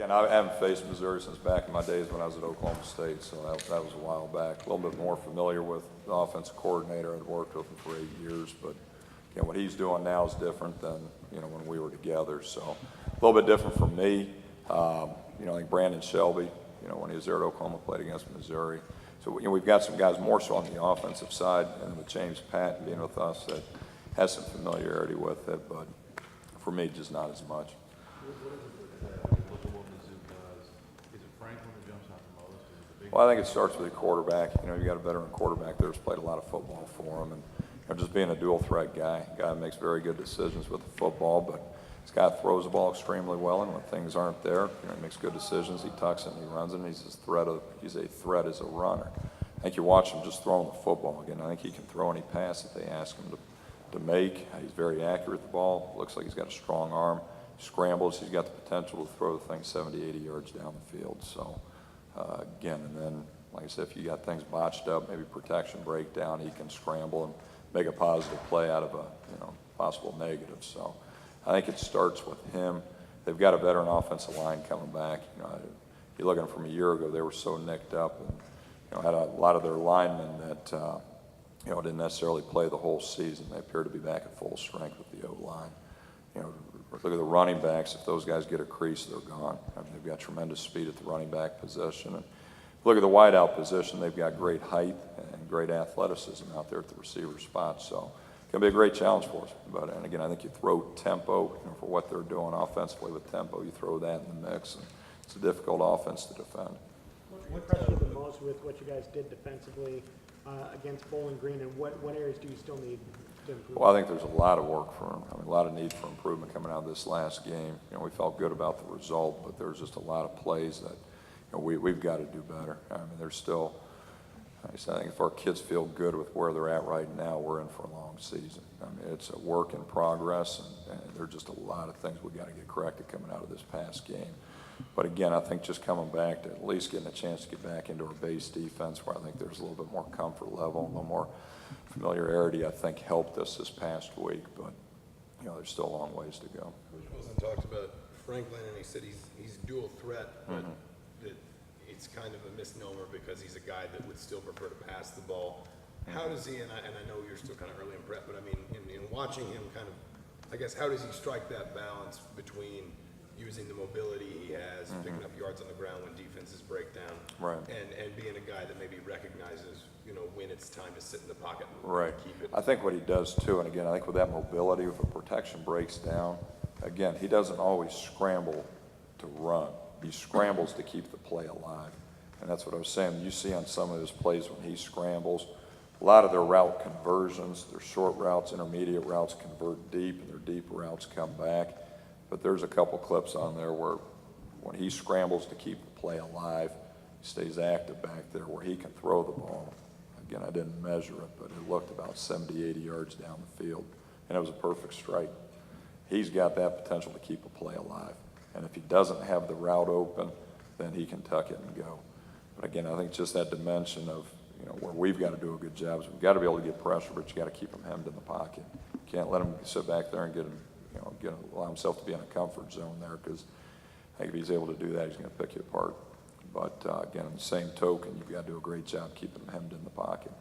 Again, I haven't faced Missouri since back in my days when I was at Oklahoma State, so that was a while back. A little bit more familiar with the offensive coordinator. I'd worked with him for 8 years, but again, what he's doing now is different than when we were together. So a little bit different for me. I think Brandon Shelby, when he was there at Oklahoma, played against Missouri. So we've got some guys more so on the offensive side, and with James Patton being with us, that has some familiarity with it, but for me, just not as much. Well, I think it starts with a quarterback. You got a veteran quarterback there who's played a lot of football for him, and just being a dual threat guy that makes very good decisions with the football, but this guy throws the ball extremely well, and when things aren't there, he makes good decisions. He tucks it and he runs it, and he's a threat as a runner. I think you watch him just throwing the football. Again, I think he can throw any pass that they ask him to make. He's very accurate with the ball. Looks like he's got a strong arm. He scrambles. He's got the potential to throw the thing 70, 80 yards down the field. So, again, and then, like I said, if you got things botched up, maybe protection breakdown, he can scramble and make a positive play out of a possible negative. So I think it starts with him. They've got a veteran offensive line coming back. You look at them from a year ago, they were so nicked up, and had a lot of their linemen that didn't necessarily play the whole season. They appear to be back at full strength with the O-line. Look at the running backs. If those guys get a crease, they're gone. They've got tremendous speed at the running back position. And look at the wideout position. They've got great height and great athleticism out there at the receiver spot. So it's going to be a great challenge for us. And again, I think you throw tempo for what they're doing offensively with tempo. You throw that in the mix, and it's a difficult offense to defend. What impressed you the most with what you guys did defensively against Bowling Green, and what areas do you still need to improve? Well, I think there's a lot of work for him. A lot of need for improvement coming out of this last game. We felt good about the result, but there's just a lot of plays that we've got to do better. There's still, like I said, I think if our kids feel good with where they're at right now, we're in for a long season. It's a work in progress, and there's just a lot of things we got to get corrected coming out of this past game. But again, I think just coming back to at least getting a chance to get back into our base defense, where I think there's a little bit more comfort level, a little more familiarity, I think helped us this past week. But there's still a long ways to go. Coach Wilson talked about Franklin, and he said he's dual threat, but that it's kind of a misnomer because he's a guy that would still prefer to pass the ball. How does he, and I know you're still kind of early in prep, but I mean, in watching him kind of, I guess, how does he strike that balance between using the mobility he has, picking up yards on the ground when defenses break down, right, and being a guy that maybe recognizes, when it's time to sit in the pocket and right. keep it. I think what he does too, and again, I think with that mobility, if a protection breaks down, again, he doesn't always scramble to run. He scrambles to keep the play alive. And that's what I was saying. You see on some of his plays when he scrambles, a lot of their route conversions, their short routes, intermediate routes convert deep, and their deep routes come back. But there's a couple clips on there where when he scrambles to keep the play alive, he stays active back there where he can throw the ball. Again, I didn't measure it, but it looked about 70, 80 yards down the field, and it was a perfect strike. He's got that potential to keep a play alive. And if he doesn't have the route open, then he can tuck it and go. But again, I think just that dimension of, where we've got to do a good job is we've got to be able to get pressure, but you got to keep him hemmed in the pocket. You can't let him sit back there and allow himself to be in a comfort zone there, because I think if he's able to do that, he's going to pick you apart. But again, on the same token, you've got to do a great job keeping him hemmed in the pocket.